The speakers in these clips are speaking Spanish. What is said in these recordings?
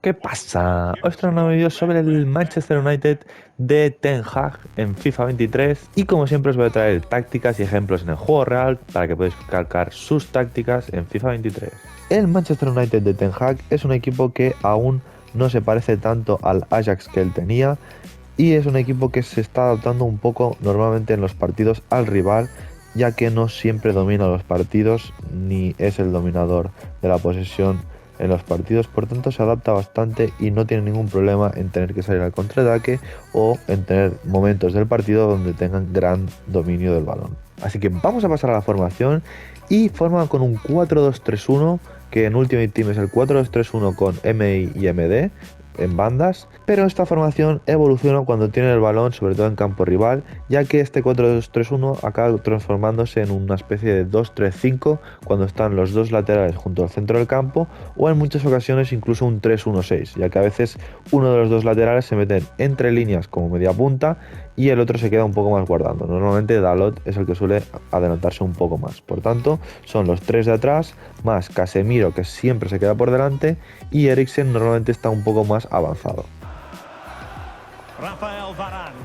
¿Qué pasa? Os traigo un vídeo sobre el Manchester United de Ten Hag en FIFA 23 y como siempre os voy a traer tácticas y ejemplos en el juego real para que podáis calcar sus tácticas en FIFA 23. El Manchester United de Ten Hag es un equipo que aún no se parece tanto al Ajax que él tenía y es un equipo que se está adaptando un poco normalmente en los partidos al rival, ya que no siempre domina los partidos ni es el dominador de la posesión en los partidos, por tanto se adapta bastante y no tiene ningún problema en tener que salir al contraataque o en tener momentos del partido donde tengan gran dominio del balón. Así que vamos a pasar a la formación y forman con un 4-2-3-1, que en Ultimate Team es el 4-2-3-1 con MI y MD en bandas, pero esta formación evoluciona cuando tiene el balón, sobre todo en campo rival, ya que este 4-2-3-1 acaba transformándose en una especie de 2-3-5 cuando están los dos laterales junto al centro del campo, o en muchas ocasiones incluso un 3-1-6, ya que a veces uno de los dos laterales se meten entre líneas como media punta y el otro se queda un poco más guardando. Normalmente Dalot es el que suele adelantarse un poco más, por tanto son los tres de atrás más Casemiro, que siempre se queda por delante, y Eriksen normalmente está un poco más avanzado. Rafael Varane.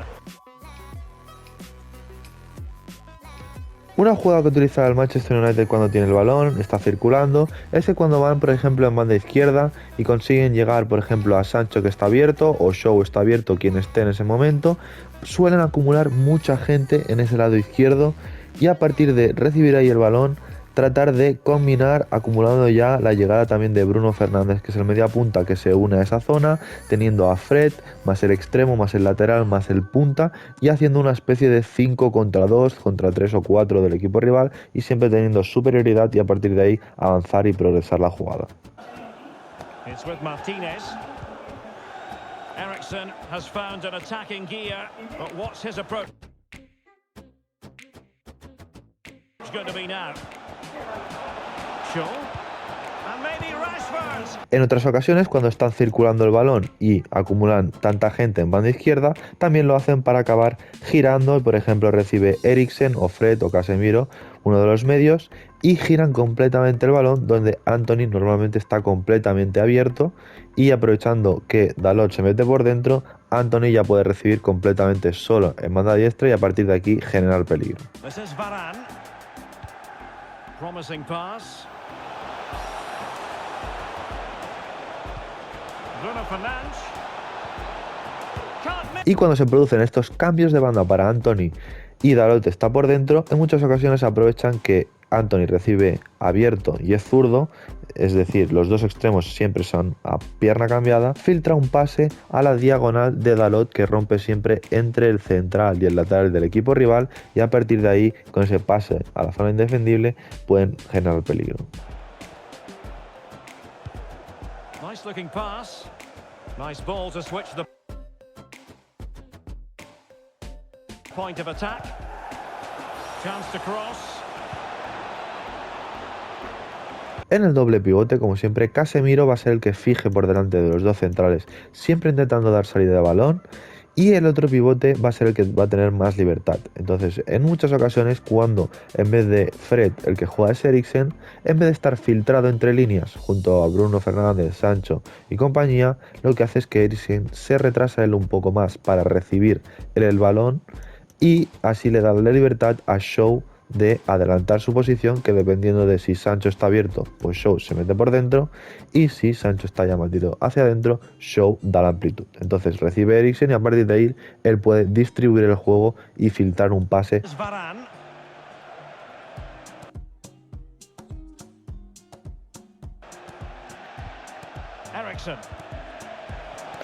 Una jugada que utiliza el Manchester United cuando tiene el balón, está circulando, es que cuando van por ejemplo en banda izquierda y consiguen llegar por ejemplo a Sancho, que está abierto, o Shaw está abierto, quien esté en ese momento, suelen acumular mucha gente en ese lado izquierdo y a partir de recibir ahí el balón tratar de combinar, acumulando ya la llegada también de Bruno Fernández, que es el mediapunta que se une a esa zona, teniendo a Fred, más el extremo, más el lateral, más el punta, y haciendo una especie de 5 contra 2, contra 3 o 4 del equipo rival, y siempre teniendo superioridad y a partir de ahí avanzar y progresar la jugada. It's with Martinez. Eriksen has found an attacking gear, but what's his approach? It's going to be now. Shaw. And maybe Rashford. En otras ocasiones, cuando están circulando el balón y acumulan tanta gente en banda izquierda, también lo hacen para acabar girando. Por ejemplo, recibe Eriksen o Fred o Casemiro, uno de los medios, y giran completamente el balón donde Antony normalmente está completamente abierto, y aprovechando que Dalot se mete por dentro, Antony ya puede recibir completamente solo en banda diestra y a partir de aquí generar peligro. This is Varane. Promising pass. Bruno Fernandes. Can't miss. Y cuando se producen estos cambios de banda para Antony y Dalot está por dentro, en muchas ocasiones aprovechan que Antony recibe abierto y es zurdo, es decir, los dos extremos siempre son a pierna cambiada, filtra un pase a la diagonal de Dalot que rompe siempre entre el central y el lateral del equipo rival, y a partir de ahí, con ese pase a la zona indefendible, pueden generar peligro. Nice looking pass. Nice ball to switch the point of attack. Chance to cross. En el doble pivote, como siempre, Casemiro va a ser el que fije por delante de los dos centrales, siempre intentando dar salida de balón, y el otro pivote va a ser el que va a tener más libertad. Entonces, en muchas ocasiones, cuando en vez de Fred el que juega es Eriksen, en vez de estar filtrado entre líneas junto a Bruno Fernández, Sancho y compañía, lo que hace es que Eriksen se retrasa él un poco más para recibir el balón, y así le da la libertad a Shaw de adelantar su posición, que dependiendo de si Sancho está abierto, pues Shaw se mete por dentro, y si Sancho está ya metido hacia adentro, Shaw da la amplitud. Entonces recibe Eriksen y a partir de ahí él puede distribuir el juego y filtrar un pase. It's Varane. Eriksen.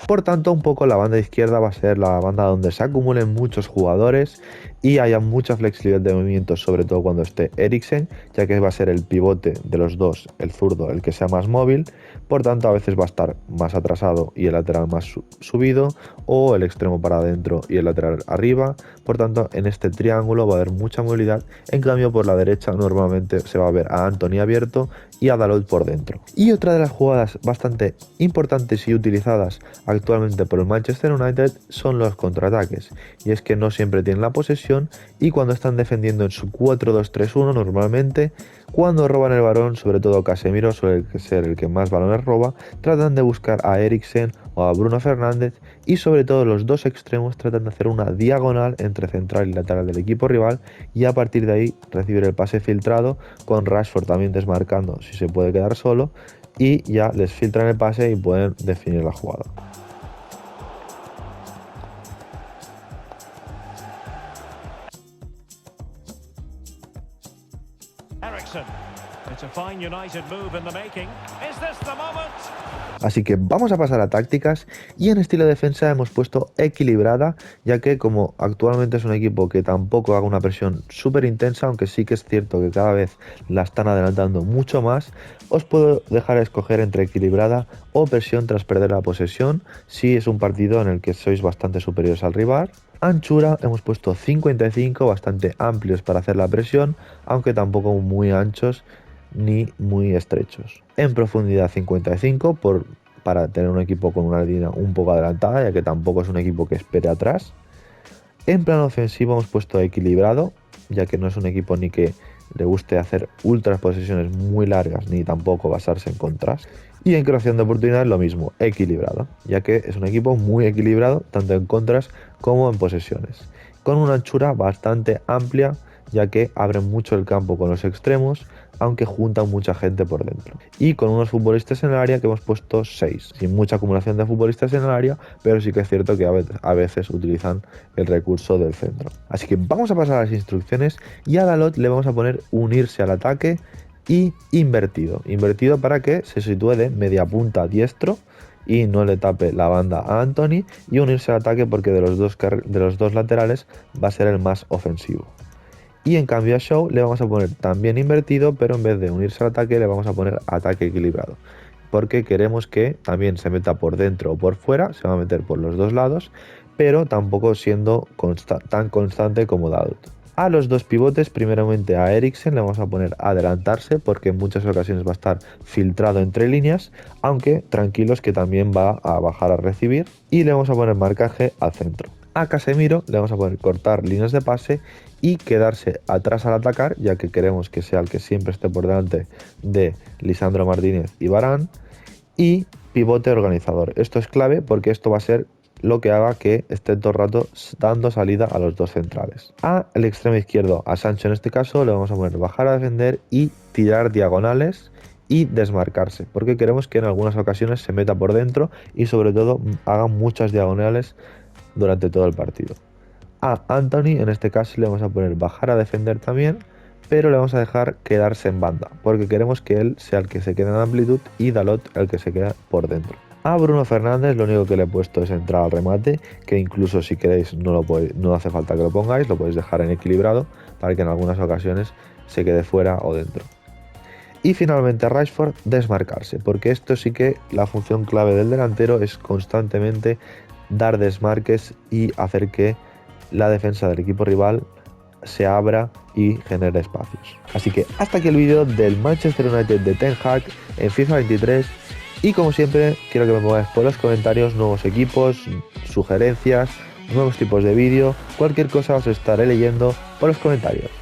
Por tanto, un poco la banda izquierda va a ser la banda donde se acumulen muchos jugadores y haya mucha flexibilidad de movimiento, sobre todo cuando esté Eriksen, ya que va a ser el pivote de los dos, el zurdo, el que sea más móvil. Por tanto, a veces va a estar más atrasado y el lateral más subido, o el extremo para adentro y el lateral arriba. Por tanto, en este triángulo va a haber mucha movilidad. En cambio, por la derecha normalmente se va a ver a Antony abierto y a Dalot por dentro. Y otra de las jugadas bastante importantes y utilizadas actualmente por el Manchester United son los contraataques, y es que no siempre tienen la posesión presión y cuando están defendiendo en su 4-2-3-1 normalmente, cuando roban el balón, sobre todo Casemiro suele ser el que más balones roba, tratan de buscar a Eriksen o a Bruno Fernández y sobre todo los dos extremos tratan de hacer una diagonal entre central y lateral del equipo rival y a partir de ahí recibir el pase filtrado con Rashford también desmarcando si se puede quedar solo y ya les filtran el pase y pueden definir la jugada. Eriksen. It's a fine United move in the making. Is this the moment? Así que vamos a pasar a tácticas y en estilo de defensa hemos puesto equilibrada, ya que como actualmente es un equipo que tampoco haga una presión súper intensa, aunque sí que es cierto que cada vez la están adelantando mucho más, os puedo dejar escoger entre equilibrada o presión tras perder la posesión, si es un partido en el que sois bastante superiores al rival. Anchura hemos puesto 55, bastante amplios para hacer la presión, aunque tampoco muy anchos ni muy estrechos. En profundidad 55 para tener un equipo con una línea un poco adelantada, ya que tampoco es un equipo que espere atrás. En plano ofensivo hemos puesto equilibrado, ya que no es un equipo ni que le guste hacer ultras posesiones muy largas ni tampoco basarse en contras. Y en creación de oportunidades lo mismo, equilibrado, ya que es un equipo muy equilibrado tanto en contras como en posesiones, con una anchura bastante amplia, ya que abren mucho el campo con los extremos, aunque juntan mucha gente por dentro. Y con unos futbolistas en el área que hemos puesto 6, sin mucha acumulación de futbolistas en el área, pero sí que es cierto que a veces utilizan el recurso del centro. Así que vamos a pasar a las instrucciones y a Dalot le vamos a poner unirse al ataque y invertido. Invertido para que se sitúe de media punta diestro y no le tape la banda a Antony, y unirse al ataque porque de los dos laterales va a ser el más ofensivo. Y en cambio a Shaw le vamos a poner también invertido, pero en vez de unirse al ataque le vamos a poner ataque equilibrado, porque queremos que también se meta por dentro o por fuera, se va a meter por los dos lados, pero tampoco siendo tan constante como Dalot. A los dos pivotes, primeramente a Eriksen le vamos a poner adelantarse, porque en muchas ocasiones va a estar filtrado entre líneas, aunque tranquilos que también va a bajar a recibir, y le vamos a poner marcaje al centro. A Casemiro le vamos a poner cortar líneas de pase y quedarse atrás al atacar, ya que queremos que sea el que siempre esté por delante de Lisandro Martínez y Varane. Y pivote organizador. Esto es clave porque esto va a ser lo que haga que esté todo el rato dando salida a los dos centrales. A el extremo izquierdo, a Sancho en este caso, le vamos a poner bajar a defender y tirar diagonales y desmarcarse, porque queremos que en algunas ocasiones se meta por dentro y sobre todo haga muchas diagonales durante todo el partido. A Antony en este caso le vamos a poner bajar a defender también, pero le vamos a dejar quedarse en banda, porque queremos que él sea el que se quede en amplitud y Dalot el que se queda por dentro. A Bruno Fernández lo único que le he puesto es entrar al remate, que incluso si queréis no hace falta que lo pongáis, lo podéis dejar en equilibrado para que en algunas ocasiones se quede fuera o dentro. Y finalmente a Rashford desmarcarse, porque esto sí que la función clave del delantero es constantemente dar desmarques y hacer que la defensa del equipo rival se abra y genere espacios. Así que hasta aquí el vídeo del Manchester United de Ten Hag en FIFA 23 y como siempre quiero que me pongáis por los comentarios nuevos equipos, sugerencias, nuevos tipos de vídeo, cualquier cosa os estaré leyendo por los comentarios.